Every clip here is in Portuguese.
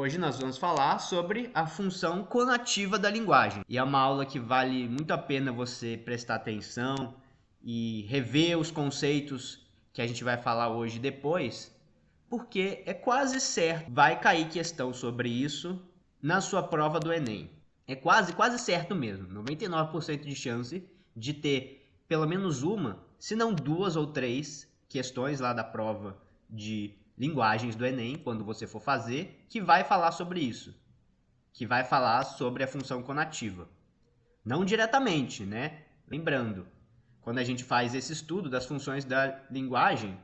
Hoje nós vamos falar sobre a função conativa da linguagem. E é uma aula que vale muito a pena você prestar atenção e rever os conceitos que a gente vai falar hoje depois, porque é quase certo vai cair questão sobre isso na sua prova do Enem. É quase certo mesmo, 99% de chance de ter pelo menos uma, se não duas ou três questões lá da prova de linguagens do Enem, quando você for fazer, que vai falar sobre isso, que vai falar sobre a função conativa. Não diretamente, né? Lembrando, quando a gente faz esse estudo das funções da linguagem,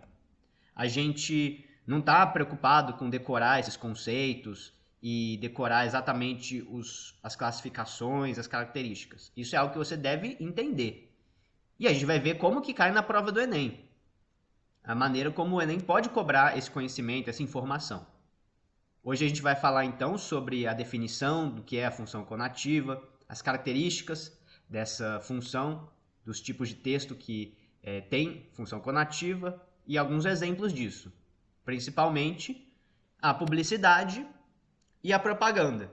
a gente não está preocupado com decorar esses conceitos e decorar exatamente as classificações, as características. Isso é algo que você deve entender. E a gente vai ver como que cai na prova do Enem. A maneira como o Enem pode cobrar esse conhecimento, essa informação. Hoje a gente vai falar então sobre a definição do que é a função conativa, as características dessa função, dos tipos de texto que tem função conativa e alguns exemplos disso, principalmente a publicidade e a propaganda.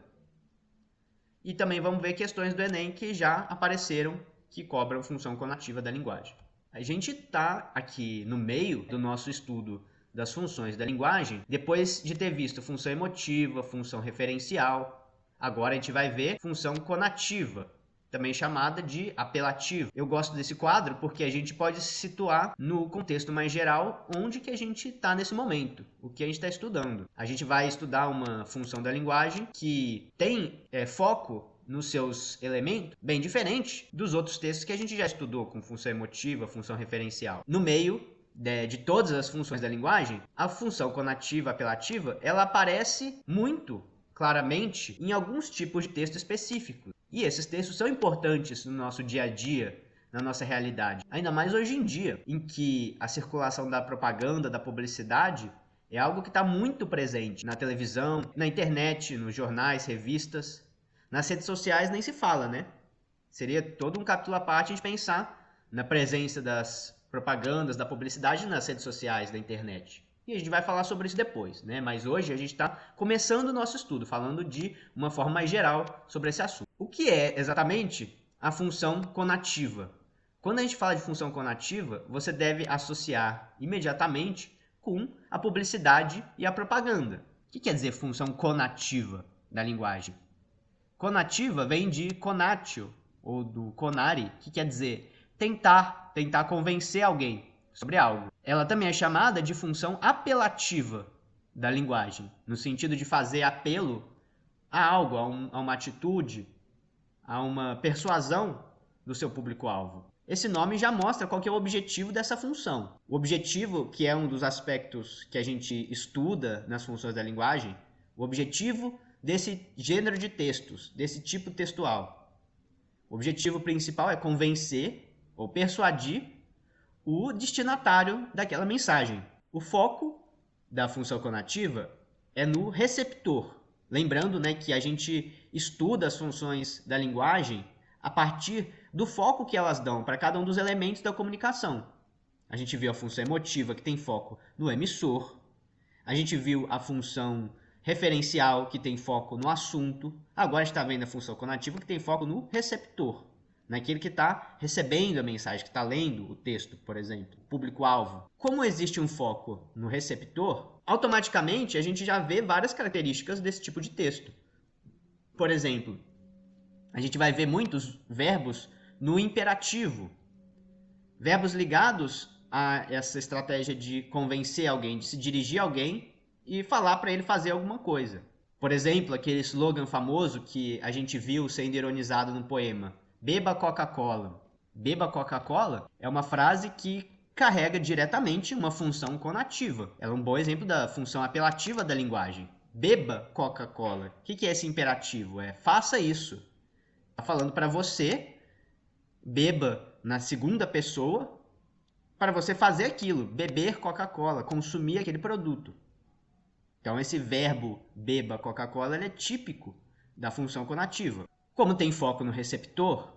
E também vamos ver questões do Enem que já apareceram que cobram função conativa da linguagem. A gente está aqui no meio do nosso estudo das funções da linguagem, depois de ter visto função emotiva, função referencial. Agora a gente vai ver função conativa, também chamada de apelativa. Eu gosto desse quadro porque a gente pode se situar no contexto mais geral, onde que a gente está nesse momento, o que a gente está estudando. A gente vai estudar uma função da linguagem que tem foco nos seus elementos, bem diferente dos outros textos que a gente já estudou, com função emotiva, função referencial. No meio de todas as funções da linguagem, a função conativa, apelativa, ela aparece muito claramente em alguns tipos de texto específicos. E esses textos são importantes no nosso dia a dia, na nossa realidade. Ainda mais hoje em dia, em que a circulação da propaganda, da publicidade, é algo que está muito presente na televisão, na internet, nos jornais, revistas. Nas redes sociais nem se fala, né? Seria todo um capítulo à parte a gente pensar na presença das propagandas, da publicidade nas redes sociais, da internet. E a gente vai falar sobre isso depois, né? Mas hoje a gente está começando o nosso estudo, falando de uma forma mais geral sobre esse assunto. O que é exatamente a função conativa? Quando a gente fala de função conativa, você deve associar imediatamente com a publicidade e a propaganda. O que quer dizer função conativa da linguagem? Conativa vem de conatio, ou do conare, que quer dizer tentar convencer alguém sobre algo. Ela também é chamada de função apelativa da linguagem, no sentido de fazer apelo a algo, a uma atitude, a uma persuasão do seu público-alvo. Esse nome já mostra qual que é o objetivo dessa função. O objetivo, que é um dos aspectos que a gente estuda nas funções da linguagem, o objetivo desse gênero de textos, desse tipo textual. O objetivo principal é convencer ou persuadir o destinatário daquela mensagem. O foco da função conativa é no receptor. Lembrando, né, que a gente estuda as funções da linguagem a partir do foco que elas dão para cada um dos elementos da comunicação. A gente viu a função emotiva, que tem foco no emissor. A gente viu a função referencial, que tem foco no assunto. Agora a gente está vendo a função conativa, que tem foco no receptor, naquele que está recebendo a mensagem, que está lendo o texto, por exemplo, público-alvo. Como existe um foco no receptor, automaticamente a gente já vê várias características desse tipo de texto. Por exemplo, a gente vai ver muitos verbos no imperativo, verbos ligados a essa estratégia de convencer alguém, de se dirigir a alguém e falar para ele fazer alguma coisa. Por exemplo, aquele slogan famoso que a gente viu sendo ironizado no poema: beba Coca-Cola. Beba Coca-Cola é uma frase que carrega diretamente uma função conativa. Ela é um bom exemplo da função apelativa da linguagem. Beba Coca-Cola. O que é esse imperativo? É faça isso. Está falando para você, beba na segunda pessoa, para você fazer aquilo, beber Coca-Cola, consumir aquele produto. Então esse verbo beba Coca-Cola é típico da função conativa. Como tem foco no receptor,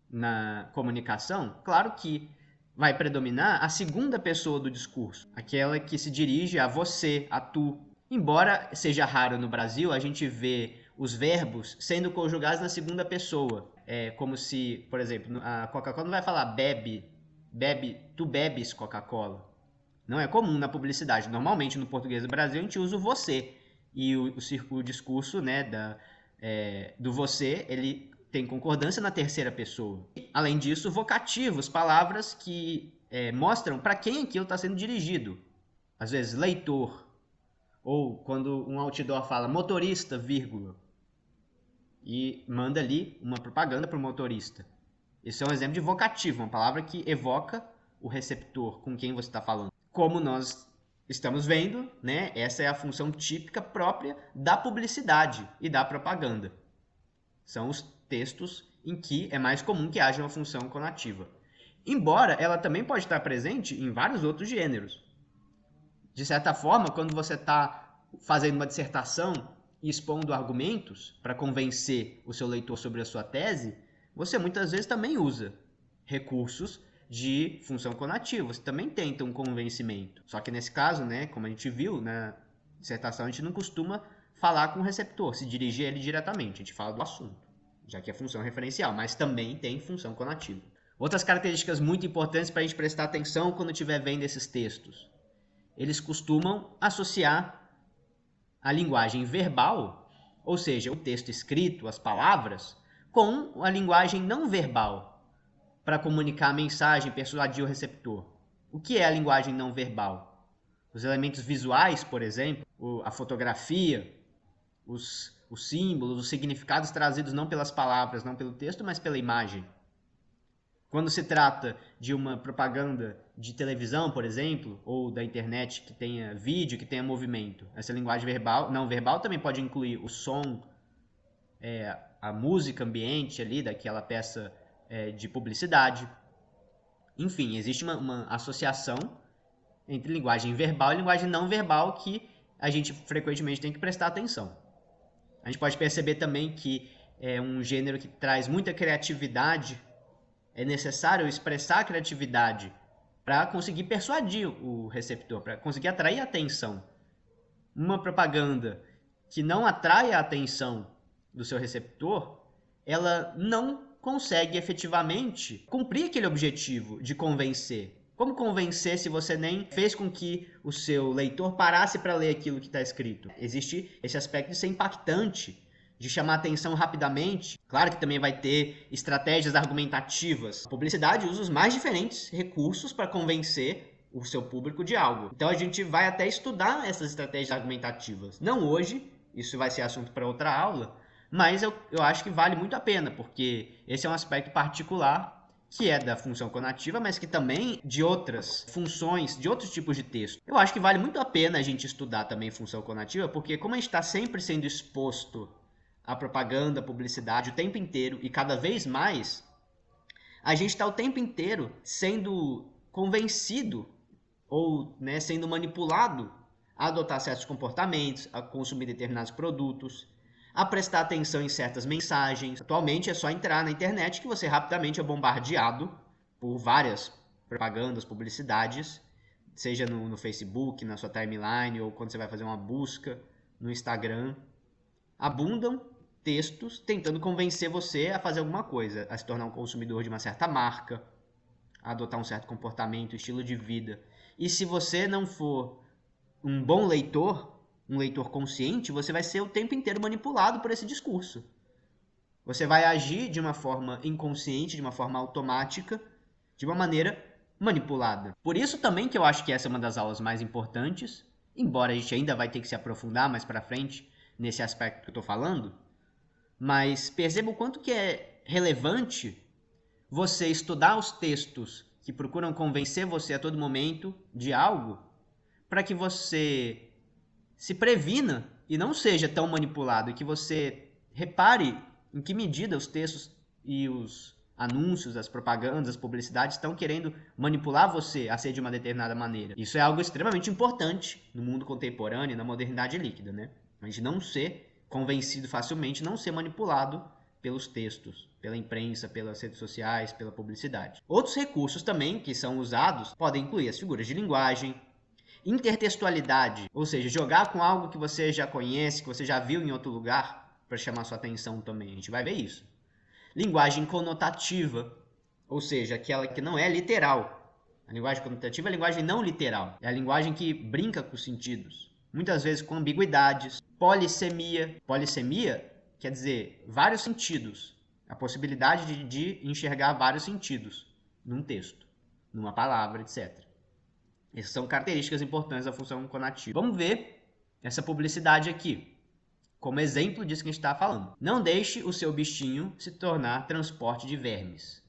na comunicação, claro que vai predominar a segunda pessoa do discurso, aquela que se dirige a você, a tu. Embora seja raro no Brasil, a gente vê os verbos sendo conjugados na segunda pessoa. É como se, por exemplo, a Coca-Cola não vai falar bebe, bebe, tu bebes Coca-Cola. Não é comum na publicidade. Normalmente no português do Brasil a gente usa o você. E o discurso, né, do você, ele tem concordância na terceira pessoa. Além disso, vocativos, palavras que mostram para quem aquilo está sendo dirigido. Às vezes, leitor. Ou quando um outdoor fala motorista, vírgula. E manda ali uma propaganda para o motorista. Esse é um exemplo de vocativo, uma palavra que evoca o receptor com quem você está falando. Como nós estamos vendo, né, essa é a função típica própria da publicidade e da propaganda. São os textos em que é mais comum que haja uma função conativa. Embora ela também pode estar presente em vários outros gêneros. De certa forma, quando você está fazendo uma dissertação e expondo argumentos para convencer o seu leitor sobre a sua tese, você muitas vezes também usa recursos de função conativa. Você também tenta um convencimento. Só que nesse caso, né, como a gente viu na dissertação, a gente não costuma falar com o receptor, se dirigir a ele diretamente. A gente fala do assunto, já que é função referencial, mas também tem função conativa. Outras características muito importantes para a gente prestar atenção quando estiver vendo esses textos. Eles costumam associar a linguagem verbal, ou seja, o texto escrito, as palavras, com a linguagem não verbal, para comunicar a mensagem, persuadir o receptor. O que é a linguagem não verbal? Os elementos visuais, por exemplo, a fotografia, os símbolos, os significados trazidos não pelas palavras, não pelo texto, mas pela imagem. Quando se trata de uma propaganda de televisão, por exemplo, ou da internet que tenha vídeo, que tenha movimento, essa linguagem verbal, não verbal também pode incluir o som, a música ambiente ali daquela peça de publicidade. Enfim, existe uma associação entre linguagem verbal e linguagem não verbal que a gente frequentemente tem que prestar atenção. A gente pode perceber também que é um gênero que traz muita criatividade. É necessário expressar a criatividade para conseguir persuadir o receptor, para conseguir atrair a atenção. Uma propaganda que não atrai a atenção do seu receptor, ela não consegue efetivamente cumprir aquele objetivo de convencer. Como convencer se você nem fez com que o seu leitor parasse para ler aquilo que está escrito? Existe esse aspecto de ser impactante, de chamar atenção rapidamente. Claro que também vai ter estratégias argumentativas. A publicidade usa os mais diferentes recursos para convencer o seu público de algo. Então a gente vai até estudar essas estratégias argumentativas. Não hoje, isso vai ser assunto para outra aula, mas eu acho que vale muito a pena, porque esse é um aspecto particular que é da função conativa, mas que também de outras funções, de outros tipos de texto. Eu acho que vale muito a pena a gente estudar também função conativa, porque como a gente está sempre sendo exposto a propaganda, a publicidade o tempo inteiro e cada vez mais, a gente está o tempo inteiro sendo convencido ou sendo manipulado a adotar certos comportamentos, a consumir determinados produtos, a prestar atenção em certas mensagens. Atualmente é só entrar na internet que você rapidamente é bombardeado por várias propagandas, publicidades, seja no Facebook, na sua timeline ou quando você vai fazer uma busca no Instagram. Abundam textos tentando convencer você a fazer alguma coisa, a se tornar um consumidor de uma certa marca, a adotar um certo comportamento, estilo de vida. E se você não for um bom leitor, um leitor consciente, você vai ser o tempo inteiro manipulado por esse discurso. Você vai agir de uma forma inconsciente, de uma forma automática, de uma maneira manipulada. Por isso também que eu acho que essa é uma das aulas mais importantes, embora a gente ainda vai ter que se aprofundar mais para frente nesse aspecto que eu estou falando, mas perceba o quanto que é relevante você estudar os textos que procuram convencer você a todo momento de algo, para que você se previna e não seja tão manipulado, e que você repare em que medida os textos e os anúncios, as propagandas, as publicidades estão querendo manipular você a ser de uma determinada maneira. Isso é algo extremamente importante no mundo contemporâneo, na modernidade líquida, né? A gente não ser convencido facilmente, não ser manipulado pelos textos, pela imprensa, pelas redes sociais, pela publicidade. Outros recursos também que são usados podem incluir as figuras de linguagem, Intertextualidade, ou seja, jogar com algo que você já conhece, que você já viu em outro lugar, para chamar sua atenção também. A gente vai ver isso. Linguagem conotativa, ou seja, aquela que não é literal. A linguagem conotativa é a linguagem não literal. É a linguagem que brinca com os sentidos. Muitas vezes com ambiguidades. Polissemia. Polissemia quer dizer vários sentidos. A possibilidade de enxergar vários sentidos num texto, numa palavra, etc. Essas são características importantes da função conativa. Vamos ver essa publicidade aqui, como exemplo disso que a gente está falando. Não deixe o seu bichinho se tornar transporte de vermes.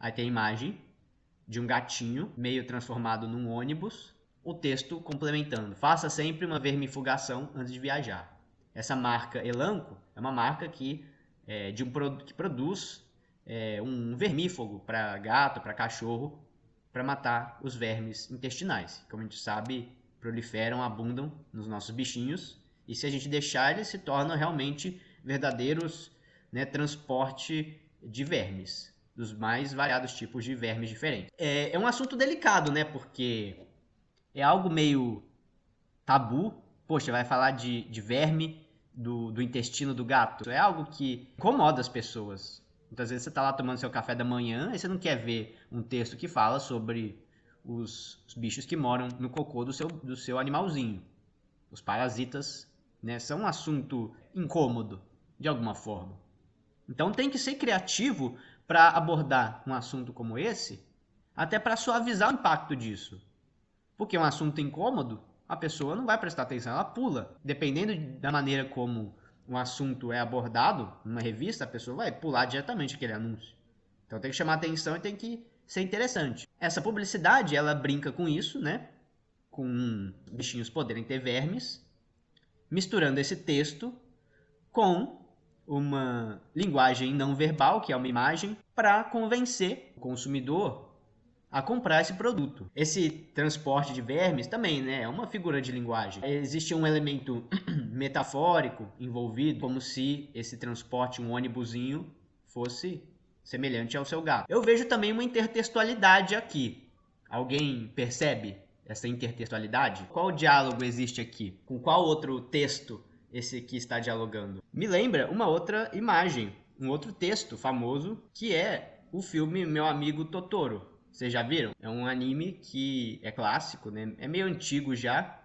Aí tem a imagem de um gatinho meio transformado num ônibus, o texto complementando. Faça sempre uma vermifugação antes de viajar. Essa marca Elanco é uma marca que produz um vermífugo para gato, para cachorro, para matar os vermes intestinais. Como a gente sabe, proliferam, abundam nos nossos bichinhos. E se a gente deixar, eles se tornam realmente verdadeiros, né, transporte de vermes, dos mais variados tipos de vermes diferentes. É um assunto delicado, né, porque é algo meio tabu. Poxa, vai falar de verme do intestino do gato. É algo que incomoda as pessoas. Muitas vezes você está lá tomando seu café da manhã e você não quer ver um texto que fala sobre os bichos que moram no cocô do seu animalzinho. Os parasitas, né, são um assunto incômodo, de alguma forma. Então tem que ser criativo para abordar um assunto como esse, até para suavizar o impacto disso. Porque é um assunto incômodo, a pessoa não vai prestar atenção, ela pula. Dependendo da maneira como um assunto é abordado numa revista, a pessoa vai pular diretamente aquele anúncio. Então tem que chamar atenção e tem que ser interessante. Essa publicidade, ela brinca com isso, né? Com bichinhos poderem ter vermes, misturando esse texto com uma linguagem não verbal, que é uma imagem, para convencer o consumidor a comprar esse produto. Esse transporte de vermes também, né, é uma figura de linguagem. Existe um elemento metafórico envolvido, como se esse transporte, um ônibusinho, fosse semelhante ao seu gato. Eu vejo também uma intertextualidade aqui. Alguém percebe essa intertextualidade? Qual diálogo existe aqui? Com qual outro texto esse aqui está dialogando? Me lembra uma outra imagem, um outro texto famoso, que é o filme Meu Amigo Totoro. Vocês já viram? É um anime que é clássico, né? É meio antigo já,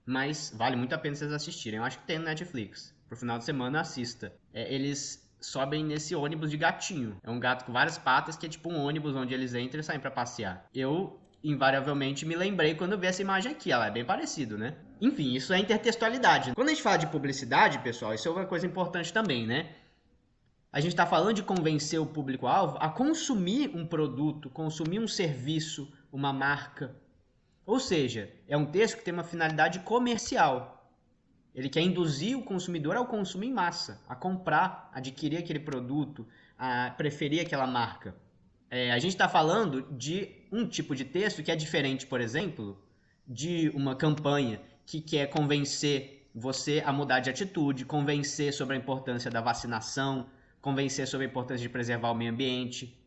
mas vale muito a pena vocês assistirem. Eu acho que tem no Netflix. Pro final de semana, assista. Eles sobem nesse ônibus de gatinho. É um gato com várias patas que é tipo um ônibus onde eles entram e saem pra passear. Eu, invariavelmente, me lembrei quando eu vi essa imagem aqui. Ela é bem parecida, né? Enfim, isso é intertextualidade. Quando a gente fala de publicidade, pessoal, isso é uma coisa importante também, né? A gente está falando de convencer o público-alvo a consumir um produto, consumir um serviço, uma marca. Ou seja, é um texto que tem uma finalidade comercial. Ele quer induzir o consumidor ao consumo em massa, a comprar, adquirir aquele produto, a preferir aquela marca. A gente está falando de um tipo de texto que é diferente, por exemplo, de uma campanha que quer convencer você a mudar de atitude, convencer sobre a importância da vacinação, convencer sobre a importância de preservar o meio ambiente,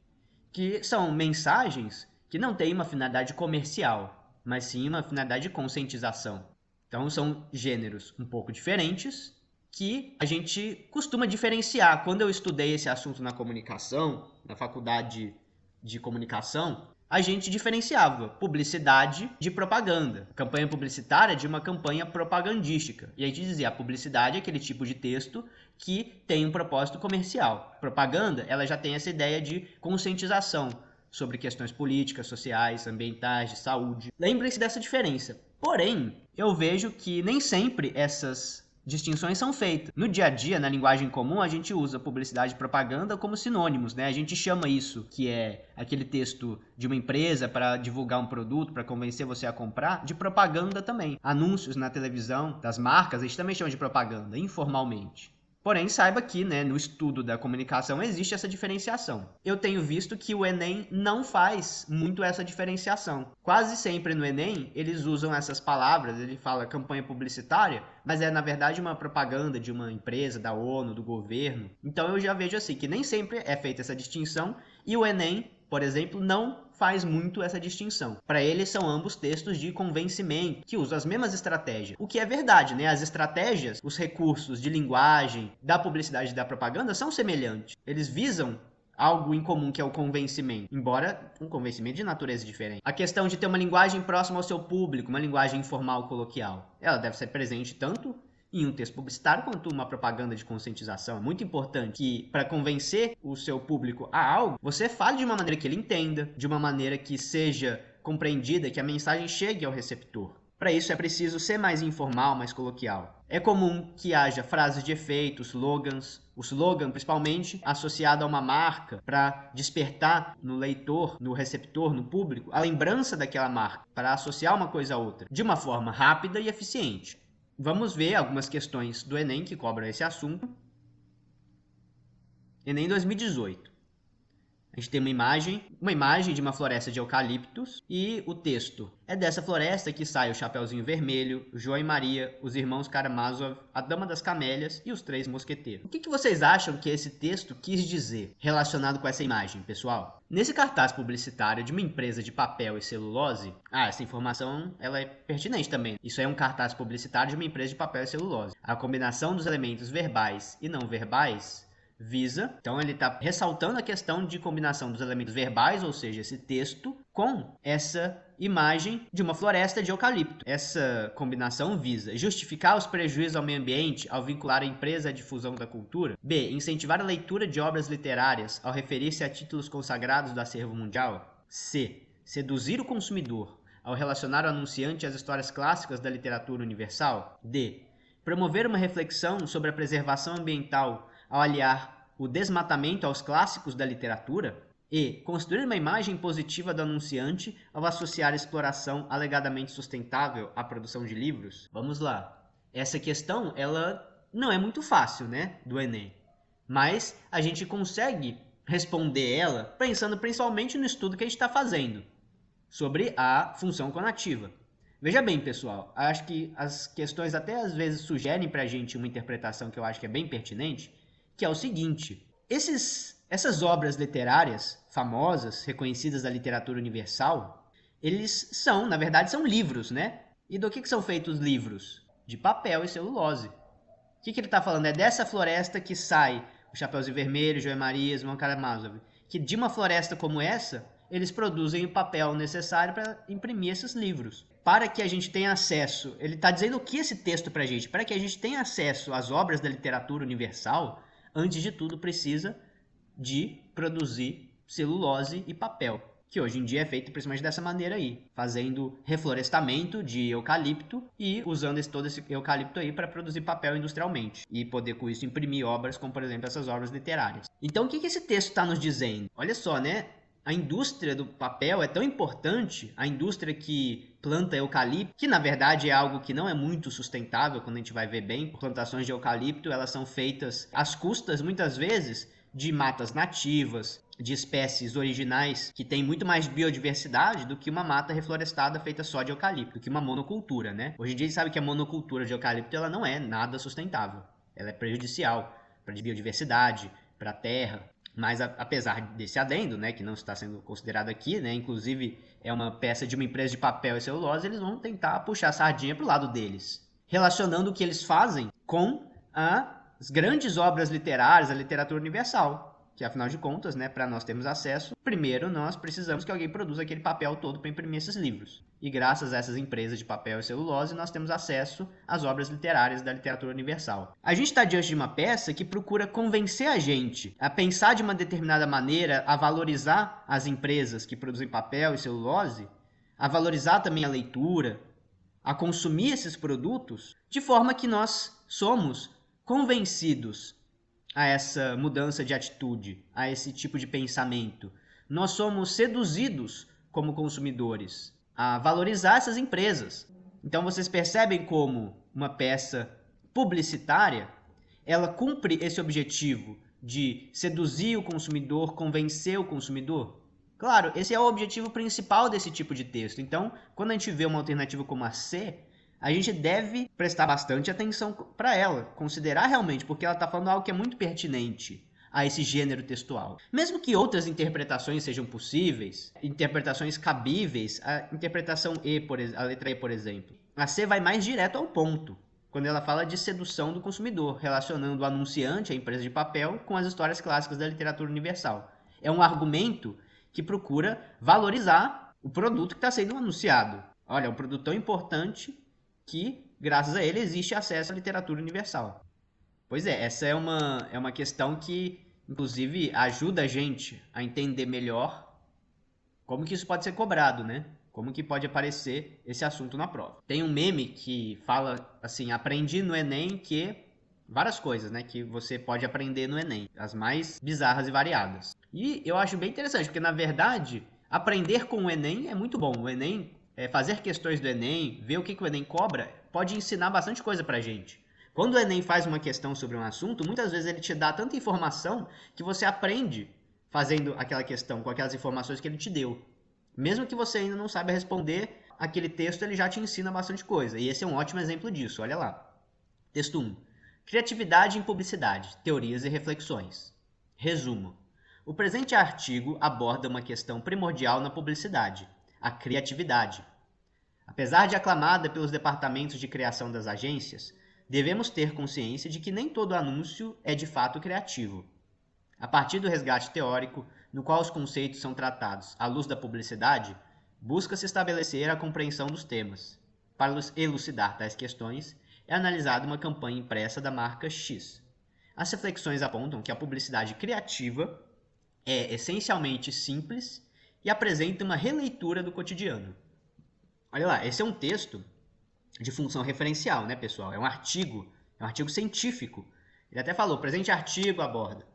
que são mensagens que não têm uma finalidade comercial, mas sim uma finalidade de conscientização. Então são gêneros um pouco diferentes que a gente costuma diferenciar. Quando eu estudei esse assunto na comunicação, na faculdade de comunicação, a gente diferenciava publicidade de propaganda, campanha publicitária de uma campanha propagandística. E a gente dizia, a publicidade é aquele tipo de texto que tem um propósito comercial. Propaganda, ela já tem essa ideia de conscientização sobre questões políticas, sociais, ambientais, de saúde. Lembrem-se dessa diferença. Porém, eu vejo que nem sempre essas distinções são feitas. No dia a dia, na linguagem comum, a gente usa publicidade e propaganda como sinônimos, né? A gente chama isso, que é aquele texto de uma empresa para divulgar um produto, para convencer você a comprar, de propaganda também. Anúncios na televisão das marcas, a gente também chama de propaganda, informalmente. Porém, saiba que, né, no estudo da comunicação existe essa diferenciação. Eu tenho visto que o Enem não faz muito essa diferenciação. Quase sempre no Enem eles usam essas palavras, ele fala campanha publicitária, mas é na verdade uma propaganda de uma empresa, da ONU, do governo. Então eu já vejo assim que nem sempre é feita essa distinção e o Enem, por exemplo, não faz muito essa distinção. Para ele, são ambos textos de convencimento, que usam as mesmas estratégias. O que é verdade, né? As estratégias, os recursos de linguagem, da publicidade e da propaganda são semelhantes. Eles visam algo em comum, que é o convencimento, embora um convencimento de natureza diferente. A questão de ter uma linguagem próxima ao seu público, uma linguagem informal, coloquial, ela deve ser presente tanto em um texto publicitário quanto uma propaganda de conscientização. É muito importante que, para convencer o seu público a algo, você fale de uma maneira que ele entenda, de uma maneira que seja compreendida, que a mensagem chegue ao receptor. Para isso é preciso ser mais informal, mais coloquial. É comum que haja frases de efeito, slogans, o slogan principalmente associado a uma marca para despertar no leitor, no receptor, no público, a lembrança daquela marca, para associar uma coisa a outra, de uma forma rápida e eficiente. Vamos ver algumas questões do Enem que cobram esse assunto. Enem 2018. A gente tem uma imagem de uma floresta de eucaliptos e o texto. É dessa floresta que sai o Chapeuzinho Vermelho, João e Maria, os irmãos Karamazov, a Dama das Camélias e os Três Mosqueteiros. O que vocês acham que esse texto quis dizer relacionado com essa imagem, pessoal? Nesse cartaz publicitário de uma empresa de papel e celulose, essa informação ela é pertinente também. Isso é um cartaz publicitário de uma empresa de papel e celulose. A combinação dos elementos verbais e não verbais visa, então ele está ressaltando a questão de combinação dos elementos verbais, ou seja, esse texto, com essa imagem de uma floresta de eucalipto. Essa combinação visa justificar os prejuízos ao meio ambiente ao vincular a empresa à difusão da cultura. B. Incentivar a leitura de obras literárias ao referir-se a títulos consagrados do acervo mundial. C. Seduzir o consumidor ao relacionar o anunciante às histórias clássicas da literatura universal. D. Promover uma reflexão sobre a preservação ambiental ao aliar o desmatamento aos clássicos da literatura. E construir uma imagem positiva do anunciante ao associar a exploração alegadamente sustentável à produção de livros. Vamos lá. Essa questão, ela não é muito fácil, né, do Enem. Mas a gente consegue responder ela pensando principalmente no estudo que a gente está fazendo sobre a função conativa. Veja bem, pessoal, acho que as questões até às vezes sugerem para a gente uma interpretação que eu acho que é bem pertinente, que é o seguinte: essas obras literárias famosas, reconhecidas da literatura universal, eles são, na verdade, são livros, né? E do que são feitos os livros? De papel e celulose. O que ele está falando? É dessa floresta que sai o Chapeuzinho Vermelho, João e Maria, João Karamazov, que de uma floresta como essa, eles produzem o papel necessário para imprimir esses livros. Para que a gente tenha acesso, ele está dizendo o que esse texto para a gente? Para que a gente tenha acesso às obras da literatura universal, antes de tudo precisa de produzir celulose e papel, que hoje em dia é feito principalmente dessa maneira aí, fazendo reflorestamento de eucalipto e usando todo esse eucalipto aí para produzir papel industrialmente e poder com isso imprimir obras como, por exemplo, essas obras literárias. Então o que esse texto está nos dizendo? Olha só, né? A indústria do papel é tão importante, a indústria que planta eucalipto, que na verdade é algo que não é muito sustentável quando a gente vai ver bem. Plantações de eucalipto, elas são feitas às custas, muitas vezes, de matas nativas, de espécies originais que têm muito mais biodiversidade do que uma mata reflorestada feita só de eucalipto, do que uma monocultura, né? Hoje em dia a gente sabe que a monocultura de eucalipto ela não é nada sustentável. Ela é prejudicial para a biodiversidade, para a terra. Mas apesar desse adendo, né, que não está sendo considerado aqui, né, inclusive é uma peça de uma empresa de papel e celulose, eles vão tentar puxar a sardinha para o lado deles, relacionando o que eles fazem com as grandes obras literárias, a literatura universal, que afinal de contas, né, para nós termos acesso, primeiro nós precisamos que alguém produza aquele papel todo para imprimir esses livros. E graças a essas empresas de papel e celulose, nós temos acesso às obras literárias da literatura universal. A gente está diante de uma peça que procura convencer a gente a pensar de uma determinada maneira, a valorizar as empresas que produzem papel e celulose, a valorizar também a leitura, a consumir esses produtos, de forma que nós somos convencidos a essa mudança de atitude, a esse tipo de pensamento. Nós somos seduzidos como consumidores a valorizar essas empresas. Então vocês percebem como uma peça publicitária, ela cumpre esse objetivo de seduzir o consumidor, convencer o consumidor? Claro, esse é o objetivo principal desse tipo de texto. Então, quando a gente vê uma alternativa como a C, a gente deve prestar bastante atenção para ela, considerar realmente, porque ela está falando algo que é muito pertinente, a esse gênero textual. Mesmo que outras interpretações sejam possíveis, interpretações cabíveis, a interpretação E, a letra E, por exemplo, a C vai mais direto ao ponto, quando ela fala de sedução do consumidor, relacionando o anunciante, a empresa de papel, com as histórias clássicas da literatura universal. É um argumento que procura valorizar o produto que está sendo anunciado. Olha, é um produto tão importante que, graças a ele, existe acesso à literatura universal. Pois é, essa é uma questão que, inclusive, ajuda a gente a entender melhor como que isso pode ser cobrado, né? Como que pode aparecer esse assunto na prova. Tem um meme que fala assim, aprendi no Enem que... várias coisas, né, que você pode aprender no Enem, as mais bizarras e variadas. E eu acho bem interessante, porque na verdade, aprender com o Enem é muito bom. O Enem, fazer questões do Enem, ver o que o Enem cobra, pode ensinar bastante coisa pra gente. Quando o Enem faz uma questão sobre um assunto, muitas vezes ele te dá tanta informação que você aprende fazendo aquela questão com aquelas informações que ele te deu. Mesmo que você ainda não saiba responder, aquele texto ele já te ensina bastante coisa. E esse é um ótimo exemplo disso, olha lá. Texto 1. Criatividade em publicidade, teorias e reflexões. Resumo. O presente artigo aborda uma questão primordial na publicidade, a criatividade. Apesar de aclamada pelos departamentos de criação das agências, devemos ter consciência de que nem todo anúncio é de fato criativo. A partir do resgate teórico, no qual os conceitos são tratados à luz da publicidade, busca-se estabelecer a compreensão dos temas. Para elucidar tais questões, é analisada uma campanha impressa da marca X. As reflexões apontam que a publicidade criativa é essencialmente simples e apresenta uma releitura do cotidiano. Olha lá, esse é um texto de função referencial, né, pessoal? É um artigo científico. Ele até falou, presente artigo aborda.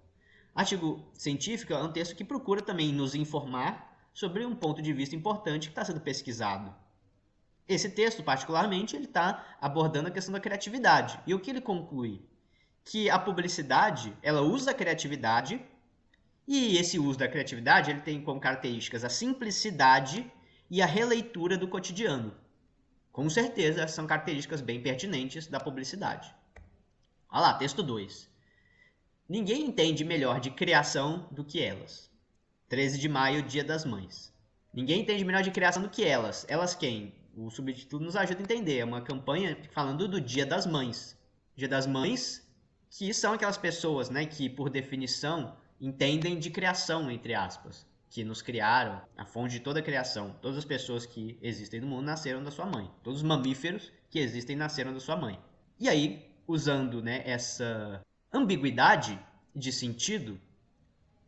Artigo científico é um texto que procura também nos informar sobre um ponto de vista importante que está sendo pesquisado. Esse texto, particularmente, ele está abordando a questão da criatividade. E o que ele conclui? Que a publicidade, ela usa a criatividade, e esse uso da criatividade ele tem como características a simplicidade e a releitura do cotidiano. Com certeza, são características bem pertinentes da publicidade. Olha lá, texto 2. Ninguém entende melhor de criação do que elas. 13 de maio, Dia das Mães. Ninguém entende melhor de criação do que elas. Elas quem? O subtítulo nos ajuda a entender. É uma campanha falando do Dia das Mães. Dia das Mães, que são aquelas pessoas, né, que, por definição, entendem de criação, entre aspas. Que nos criaram, a fonte de toda a criação. Todas as pessoas que existem no mundo nasceram da sua mãe. Todos os mamíferos que existem nasceram da sua mãe. E aí, usando, né, essa ambiguidade de sentido,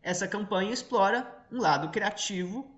essa campanha explora um lado criativo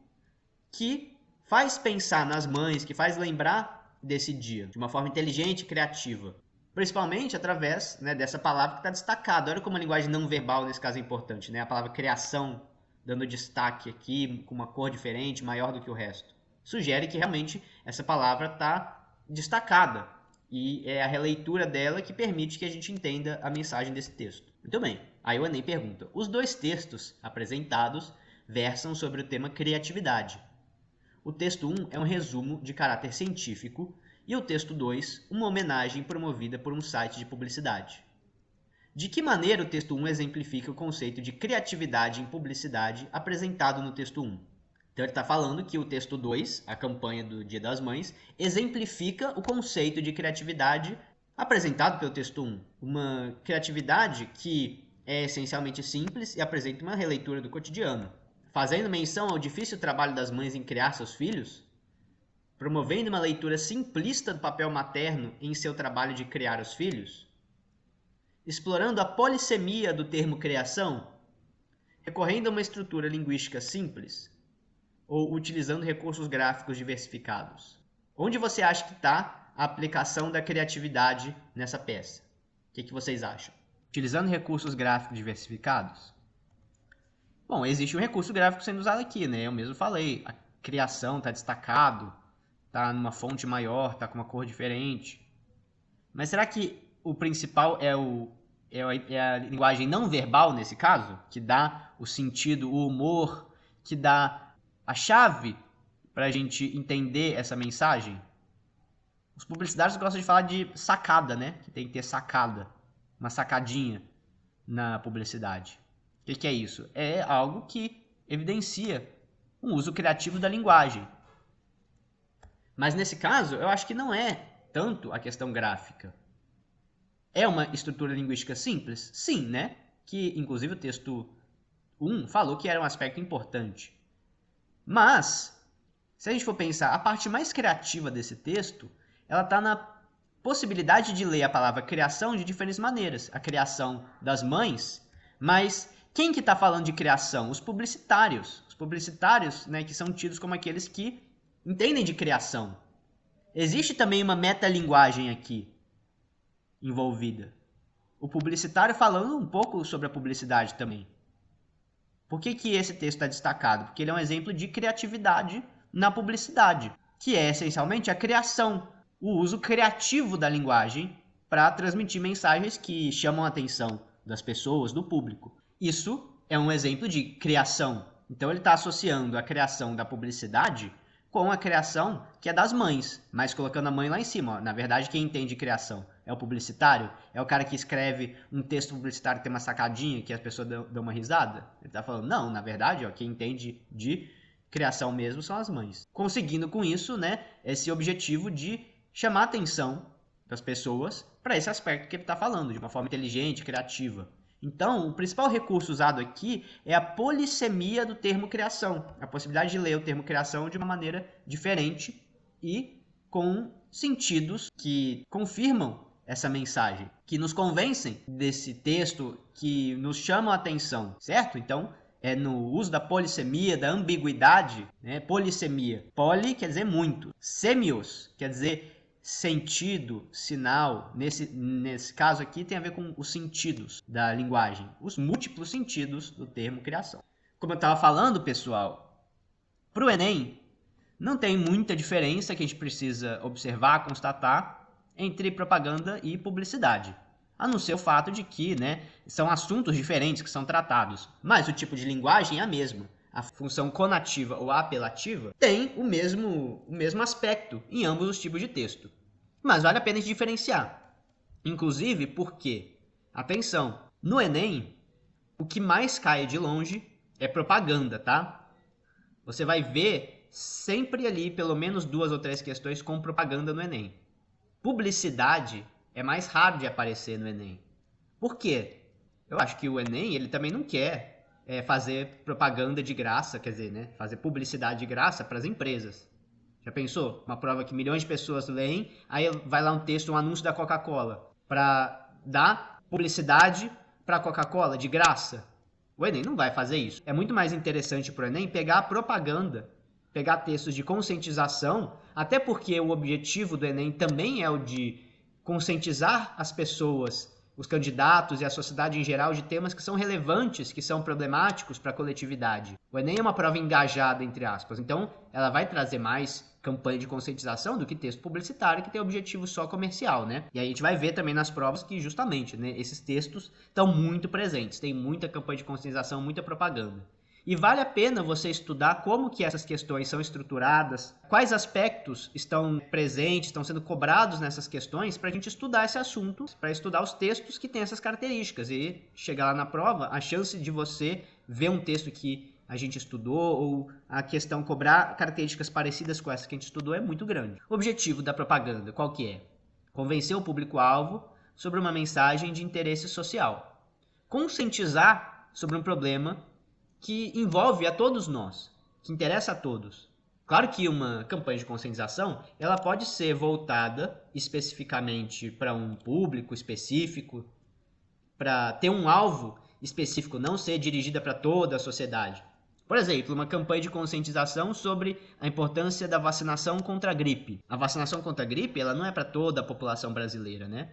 que faz pensar nas mães, que faz lembrar desse dia de uma forma inteligente e criativa. Principalmente através, né, dessa palavra que está destacada. Olha como a linguagem não verbal nesse caso é importante, né? A palavra criação dando destaque aqui, com uma cor diferente, maior do que o resto. Sugere que realmente essa palavra está destacada. E é a releitura dela que permite que a gente entenda a mensagem desse texto. Muito bem. Aí o Enem pergunta. Os dois textos apresentados versam sobre o tema criatividade. O texto 1 é um resumo de caráter científico e o texto 2, uma homenagem promovida por um site de publicidade. De que maneira o texto 1 exemplifica o conceito de criatividade em publicidade apresentado no texto 1? Então ele está falando que o texto 2, a campanha do Dia das Mães, exemplifica o conceito de criatividade apresentado pelo texto 1. Uma criatividade que é essencialmente simples e apresenta uma releitura do cotidiano. Fazendo menção ao difícil trabalho das mães em criar seus filhos, promovendo uma leitura simplista do papel materno em seu trabalho de criar os filhos, explorando a polissemia do termo criação, recorrendo a uma estrutura linguística simples, ou utilizando recursos gráficos diversificados. Onde você acha que está a aplicação da criatividade nessa peça? O que vocês acham? Utilizando recursos gráficos diversificados? Bom, existe um recurso gráfico sendo usado aqui, né? Eu mesmo falei, a criação está destacado, está numa fonte maior, está com uma cor diferente. Mas será que o principal é a linguagem não verbal nesse caso? Que dá o sentido, o humor, que dá a chave para a gente entender essa mensagem? Os publicitários gostam de falar de sacada, né? Que tem que ter sacada, uma sacadinha na publicidade. O que é isso? É algo que evidencia um uso criativo da linguagem. Mas nesse caso, eu acho que não é tanto a questão gráfica. É uma estrutura linguística simples? Sim, né? Que inclusive o texto 1 falou que era um aspecto importante. Mas, se a gente for pensar, a parte mais criativa desse texto, ela está na possibilidade de ler a palavra criação de diferentes maneiras. A criação das mães, mas quem que está falando de criação? Os publicitários. Os publicitários, né, que são tidos como aqueles que entendem de criação. Existe também uma metalinguagem aqui envolvida. O publicitário falando um pouco sobre a publicidade também. Por que esse texto está destacado? Porque ele é um exemplo de criatividade na publicidade, que é essencialmente a criação, o uso criativo da linguagem para transmitir mensagens que chamam a atenção das pessoas, do público. Isso é um exemplo de criação. Então ele está associando a criação da publicidade com a criação que é das mães, mas colocando a mãe lá em cima. Ó. Na verdade, quem entende de criação é o publicitário? É o cara que escreve um texto publicitário que tem uma sacadinha que as pessoas dão uma risada? Ele está falando, não, na verdade, ó, quem entende de criação mesmo são as mães. Conseguindo com isso, né, esse objetivo de chamar a atenção das pessoas para esse aspecto que ele está falando, de uma forma inteligente, criativa. Então, o principal recurso usado aqui é a polissemia do termo criação, a possibilidade de ler o termo criação de uma maneira diferente e com sentidos que confirmam essa mensagem, que nos convencem desse texto, que nos chamam a atenção, certo? Então, é no uso da polissemia, da ambiguidade, né? Polissemia. Poli quer dizer muito, semios quer dizer sentido, sinal, nesse caso aqui tem a ver com os sentidos da linguagem, os múltiplos sentidos do termo criação. Como eu estava falando, pessoal, para o Enem não tem muita diferença que a gente precisa observar, constatar entre propaganda e publicidade, a não ser o fato de que, né, são assuntos diferentes que são tratados, mas o tipo de linguagem é a mesma. A função conativa ou apelativa tem o mesmo aspecto em ambos os tipos de texto. Mas vale a pena diferenciar. Inclusive porque, atenção, no Enem, o que mais cai de longe é propaganda, tá? Você vai ver sempre ali pelo menos 2 ou 3 questões com propaganda no Enem. Publicidade é mais raro de aparecer no Enem. Por quê? Eu acho que o Enem ele também não quer fazer propaganda de graça, quer dizer, né? Fazer publicidade de graça para as empresas. Já pensou? Uma prova que milhões de pessoas leem, aí vai lá um texto, um anúncio da Coca-Cola, para dar publicidade para a Coca-Cola de graça. O Enem não vai fazer isso. É muito mais interessante para o Enem pegar a propaganda, pegar textos de conscientização, até porque o objetivo do Enem também é o de conscientizar as pessoas, os candidatos e a sociedade em geral de temas que são relevantes, que são problemáticos para a coletividade. O Enem é uma prova engajada, entre aspas, então ela vai trazer mais campanha de conscientização do que texto publicitário que tem objetivo só comercial, né? E aí a gente vai ver também nas provas que justamente, né, esses textos estão muito presentes, tem muita campanha de conscientização, muita propaganda. E vale a pena você estudar como que essas questões são estruturadas, quais aspectos estão presentes, estão sendo cobrados nessas questões, para a gente estudar esse assunto, para estudar os textos que têm essas características. E chegar lá na prova, a chance de você ver um texto que a gente estudou ou a questão cobrar características parecidas com essas que a gente estudou é muito grande. O objetivo da propaganda, qual que é? Convencer o público-alvo sobre uma mensagem de interesse social. Conscientizar sobre um problema que envolve a todos nós, que interessa a todos. Claro que uma campanha de conscientização, ela pode ser voltada especificamente para um público específico, para ter um alvo específico, não ser dirigida para toda a sociedade. Por exemplo, uma campanha de conscientização sobre a importância da vacinação contra a gripe. A vacinação contra a gripe, ela não é para toda a população brasileira, né?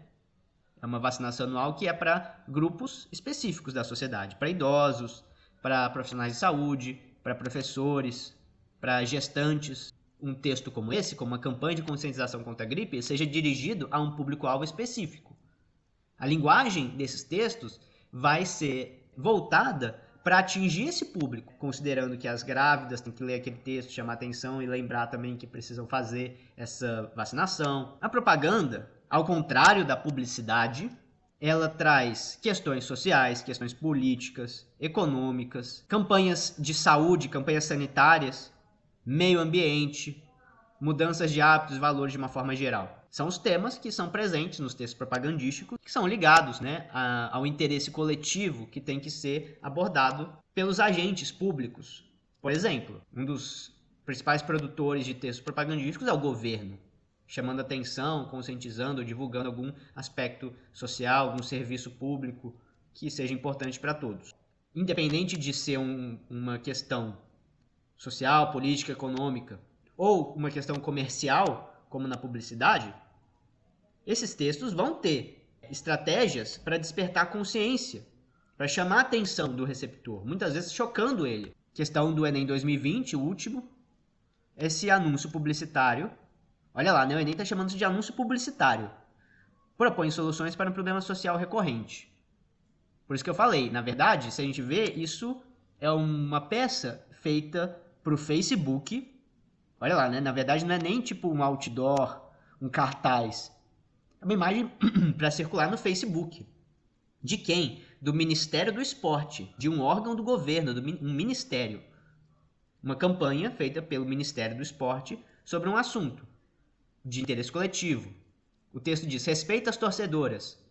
É uma vacinação anual que é para grupos específicos da sociedade, para idosos, para profissionais de saúde, para professores, para gestantes. Um texto como esse, como uma campanha de conscientização contra a gripe, seja dirigido a um público-alvo específico. A linguagem desses textos vai ser voltada para atingir esse público, considerando que as grávidas têm que ler aquele texto, chamar atenção e lembrar também que precisam fazer essa vacinação. A propaganda, ao contrário da publicidade, ela traz questões sociais, questões políticas, econômicas, campanhas de saúde, campanhas sanitárias, meio ambiente, mudanças de hábitos e valores de uma forma geral. São os temas que são presentes nos textos propagandísticos, que são ligados, né, ao interesse coletivo que tem que ser abordado pelos agentes públicos. Por exemplo, um dos principais produtores de textos propagandísticos é o governo, chamando atenção, conscientizando, divulgando algum aspecto social, algum serviço público que seja importante para todos. Independente de ser uma questão social, política, econômica, ou uma questão comercial, como na publicidade, esses textos vão ter estratégias para despertar consciência, para chamar a atenção do receptor, muitas vezes chocando ele. Questão do Enem 2020, o último, esse anúncio publicitário. Olha lá, né? O Enem está chamando isso de anúncio publicitário. Propõe soluções para um problema social recorrente. Por isso que eu falei, na verdade, se a gente vê, isso é uma peça feita para o Facebook. Olha lá, né? Na verdade, não é nem tipo um outdoor, um cartaz. É uma imagem para circular no Facebook. De quem? Do Ministério do Esporte, de um órgão do governo, um ministério. Uma campanha feita pelo Ministério do Esporte sobre um assunto de interesse coletivo. O texto diz: respeita as torcedoras.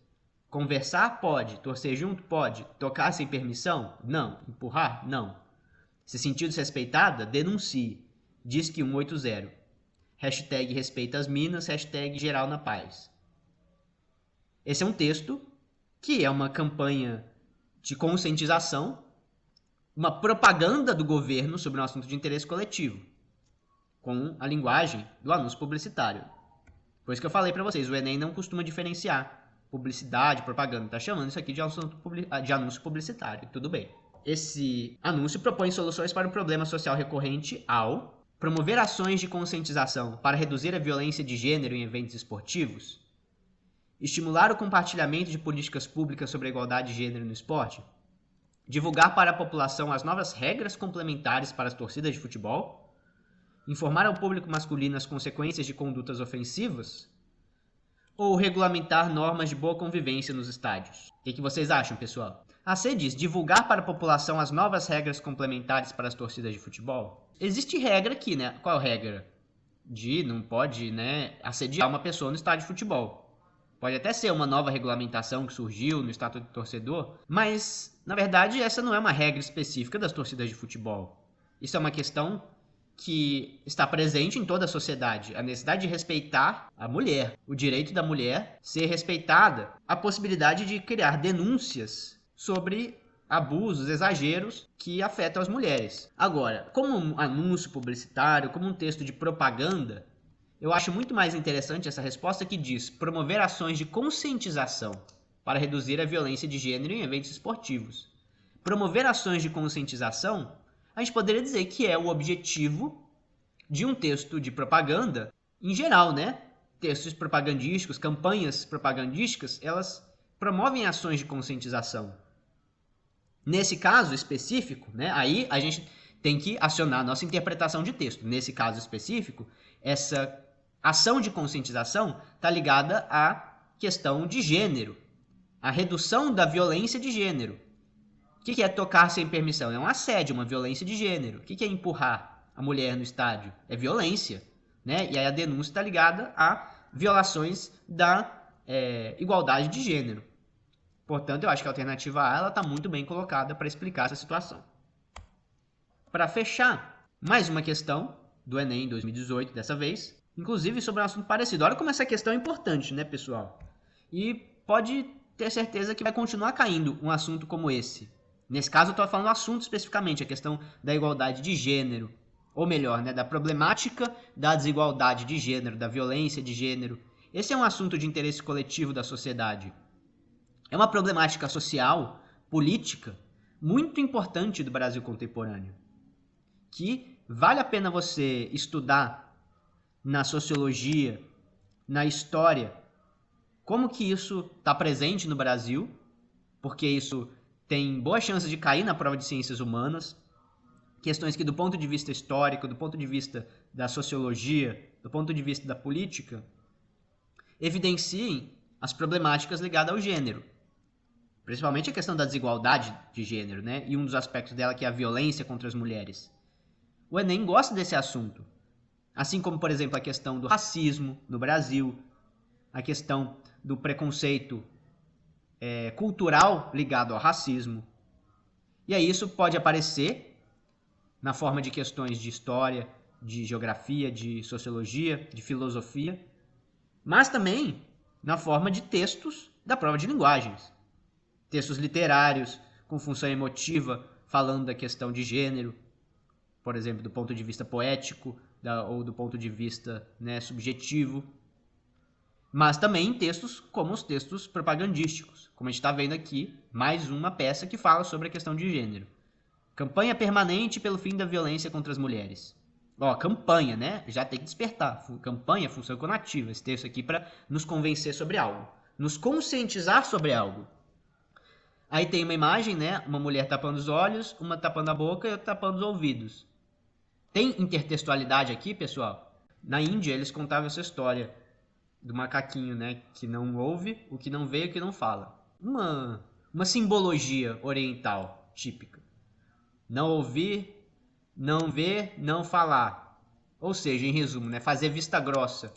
Conversar pode, torcer junto pode, tocar sem permissão? Não. Empurrar? Não. Se sentiu desrespeitada? Denuncie. Diz que 180. Hashtag respeita as minas, hashtag geral na paz. Esse é um texto que é uma campanha de conscientização, uma propaganda do governo sobre um assunto de interesse coletivo, com a linguagem do anúncio publicitário. Por isso que eu falei para vocês, o Enem não costuma diferenciar publicidade, propaganda. Está chamando isso aqui de anúncio publicitário. Tudo bem. Esse anúncio propõe soluções para o problema social recorrente ao promover ações de conscientização para reduzir a violência de gênero em eventos esportivos, estimular o compartilhamento de políticas públicas sobre a igualdade de gênero no esporte, divulgar para a população as novas regras complementares para as torcidas de futebol, informar ao público masculino as consequências de condutas ofensivas, ou regulamentar normas de boa convivência nos estádios. O que vocês acham, pessoal? A C diz divulgar para a população as novas regras complementares para as torcidas de futebol. Existe regra aqui, né? Qual regra? Não pode, né, assediar uma pessoa no estádio de futebol. Pode até ser uma nova regulamentação que surgiu no Estatuto do Torcedor, mas, na verdade, essa não é uma regra específica das torcidas de futebol. Isso é uma questão que está presente em toda a sociedade, a necessidade de respeitar a mulher, o direito da mulher ser respeitada, a possibilidade de criar denúncias sobre abusos, exageros que afetam as mulheres. Agora, como um anúncio publicitário, como um texto de propaganda, eu acho muito mais interessante essa resposta que diz promover ações de conscientização para reduzir a violência de gênero em eventos esportivos. Promover ações de conscientização, a gente poderia dizer que é o objetivo de um texto de propaganda em geral, né? Textos propagandísticos, campanhas propagandísticas, elas promovem ações de conscientização. Nesse caso específico, né? Aí a gente tem que acionar a nossa interpretação de texto. Nesse caso específico, essa ação de conscientização está ligada à questão de gênero, à redução da violência de gênero. O que é tocar sem permissão? É um assédio, uma violência de gênero. O que é empurrar a mulher no estádio? É violência, né? E aí a denúncia está ligada a violações da igualdade de gênero. Portanto, eu acho que a alternativa A está muito bem colocada para explicar essa situação. Para fechar, mais uma questão do Enem 2018, dessa vez, inclusive sobre um assunto parecido. Olha como essa questão é importante, né, pessoal? E pode ter certeza que vai continuar caindo um assunto como esse. Nesse caso, eu estou falando do assunto especificamente, a questão da igualdade de gênero. Ou melhor, né, da problemática da desigualdade de gênero, da violência de gênero. Esse é um assunto de interesse coletivo da sociedade. É uma problemática social, política, muito importante do Brasil contemporâneo, que vale a pena você estudar na sociologia, na história, como que isso está presente no Brasil, porque isso tem boa chance de cair na prova de ciências humanas, questões que do ponto de vista histórico, do ponto de vista da sociologia, do ponto de vista da política, evidenciem as problemáticas ligadas ao gênero. principalmente a questão da desigualdade de gênero, né? E um dos aspectos dela que é a violência contra as mulheres. O Enem gosta desse assunto. Assim como, por exemplo, a questão do racismo no Brasil, a questão do preconceito cultural ligado ao racismo. E aí isso pode aparecer na forma de questões de história, de geografia, de sociologia, de filosofia, mas também na forma de textos da prova de linguagens. Textos literários, com função emotiva, falando da questão de gênero, por exemplo, do ponto de vista poético ou do ponto de vista, né, subjetivo. Mas também em textos como os textos propagandísticos, como a gente está vendo aqui, mais uma peça que fala sobre a questão de gênero. Campanha permanente pelo fim da violência contra as mulheres. Ó, campanha, né? Já tem que despertar. Campanha, função conativa. Esse texto aqui para nos convencer sobre algo. Nos conscientizar sobre algo. Aí tem uma imagem, né? Uma mulher tapando os olhos, uma tapando a boca e outra tapando os ouvidos. Tem intertextualidade aqui, pessoal? Na Índia, eles contavam essa história do macaquinho, né? Que não ouve, o que não vê e o que não fala. Uma simbologia oriental típica. Não ouvir, não ver, não falar. Ou seja, em resumo, né, fazer vista grossa.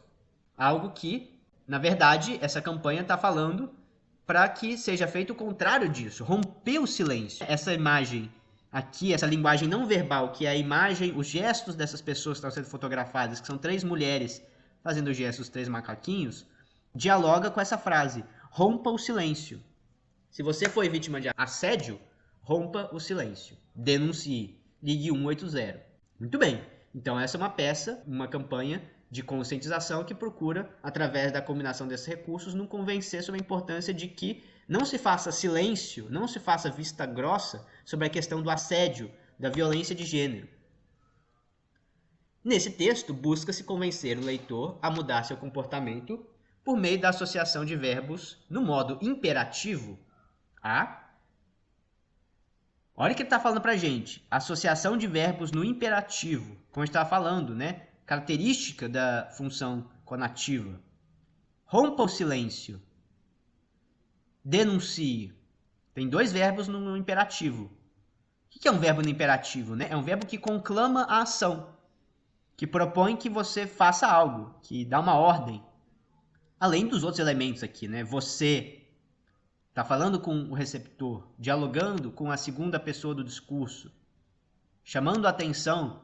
Algo que, na verdade, essa campanha está falando para que seja feito o contrário disso, romper o silêncio. Essa imagem aqui, essa linguagem não verbal, que é a imagem, os gestos dessas pessoas que estão sendo fotografadas, que são 3 mulheres fazendo os gestos 3 macaquinhos, dialoga com essa frase, rompa o silêncio. Se você foi vítima de assédio, rompa o silêncio. Denuncie. Ligue 180. Muito bem. Então essa é uma peça, uma campanha de conscientização que procura, através da combinação desses recursos, nos convencer sobre a importância de que não se faça silêncio, não se faça vista grossa sobre a questão do assédio, da violência de gênero. Nesse texto, busca-se convencer o leitor a mudar seu comportamento por meio da associação de verbos no modo imperativo a... Olha o que ele está falando para a gente. Associação de verbos no imperativo. Como a gente estava falando, né? Característica da função conativa. Rompa o silêncio. Denuncie. Tem 2 verbos no imperativo. O que é um verbo no imperativo, né? É um verbo que conclama a ação. Que propõe que você faça algo. Que dá uma ordem. Além dos outros elementos aqui, né? Você... Está falando com o receptor, dialogando com a segunda pessoa do discurso, chamando a atenção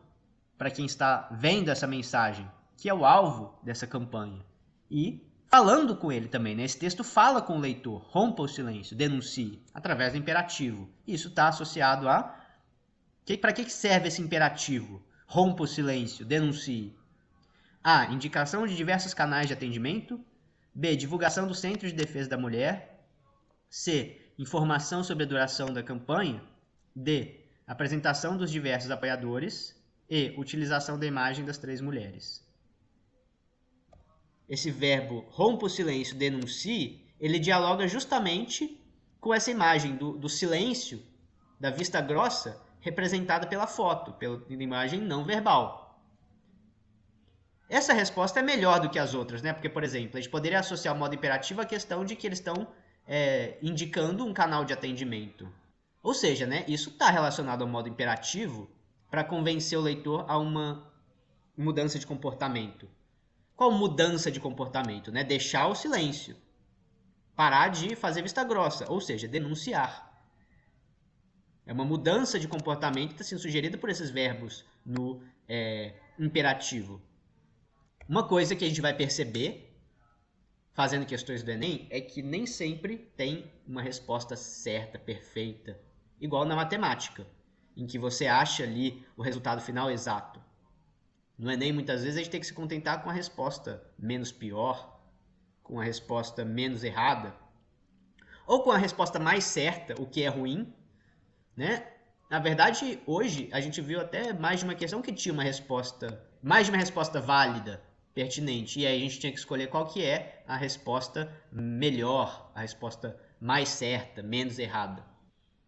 para quem está vendo essa mensagem, que é o alvo dessa campanha. E falando com ele também, né? Esse texto fala com o leitor, rompa o silêncio, denuncie, através do imperativo. Isso está associado a... Para que serve esse imperativo? Rompa o silêncio, denuncie. A. Indicação de diversos canais de atendimento. B. Divulgação do Centro de Defesa da Mulher. C. Informação sobre a duração da campanha. D. Apresentação dos diversos apoiadores. E. Utilização da imagem das 3 mulheres. Esse verbo rompa o silêncio, denuncie, ele dialoga justamente com essa imagem do silêncio, da vista grossa, representada pela foto, pela imagem não verbal. Essa resposta é melhor do que as outras, né? Porque, por exemplo, a gente poderia associar o modo imperativo à questão de que eles estão indicando um canal de atendimento. Ou seja, né, isso está relacionado ao modo imperativo para convencer o leitor a uma mudança de comportamento. Qual mudança de comportamento? Né? Deixar o silêncio. Parar de fazer vista grossa, ou seja, denunciar. É uma mudança de comportamento que está sendo sugerida por esses verbos no imperativo. Uma coisa que a gente vai perceber fazendo questões do Enem, é que nem sempre tem uma resposta certa, perfeita, igual na matemática, em que você acha ali o resultado final exato. No Enem, muitas vezes, a gente tem que se contentar com a resposta menos pior, com a resposta menos errada, ou com a resposta mais certa, o que é ruim, né? Na verdade, hoje, a gente viu até mais de uma questão que tinha mais de uma resposta válida, pertinente, e aí a gente tinha que escolher qual que é a resposta melhor, a resposta mais certa, menos errada.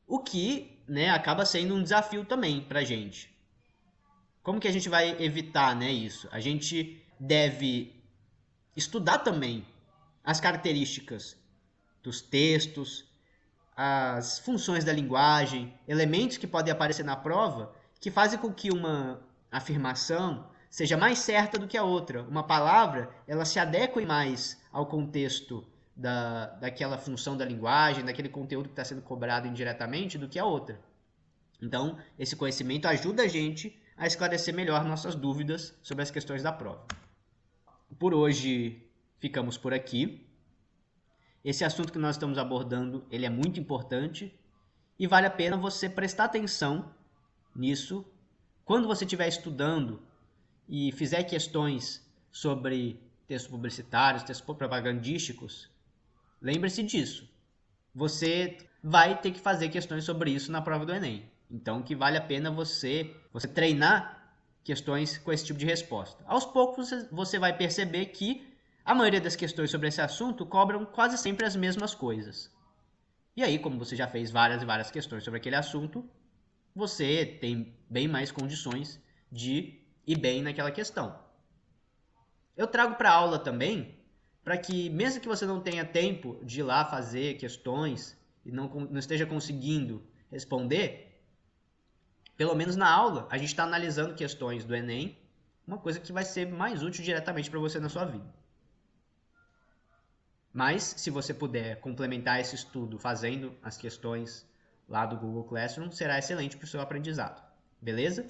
O que, né, acaba sendo um desafio também para a gente. Como que a gente vai evitar, né, isso? A gente deve estudar também as características dos textos, as funções da linguagem, elementos que podem aparecer na prova que fazem com que uma afirmação seja mais certa do que a outra. Uma palavra, ela se adeque mais ao contexto daquela função da linguagem, daquele conteúdo que está sendo cobrado indiretamente do que a outra. Então, esse conhecimento ajuda a gente a esclarecer melhor nossas dúvidas sobre as questões da prova. Por hoje, ficamos por aqui. Esse assunto que nós estamos abordando, ele é muito importante e vale a pena você prestar atenção nisso quando você estiver estudando e fizer questões sobre textos publicitários, textos propagandísticos. Lembre-se disso. Você vai ter que fazer questões sobre isso na prova do Enem. Então, que vale a pena você treinar questões com esse tipo de resposta. Aos poucos, você vai perceber que a maioria das questões sobre esse assunto cobram quase sempre as mesmas coisas. E aí, como você já fez várias e várias questões sobre aquele assunto, você tem bem mais condições de ir bem naquela questão. Eu trago para a aula também, para que mesmo que você não tenha tempo de ir lá fazer questões e não esteja conseguindo responder, pelo menos na aula, a gente está analisando questões do Enem, uma coisa que vai ser mais útil diretamente para você na sua vida. Mas, se você puder complementar esse estudo fazendo as questões lá do Google Classroom, será excelente para o seu aprendizado. Beleza?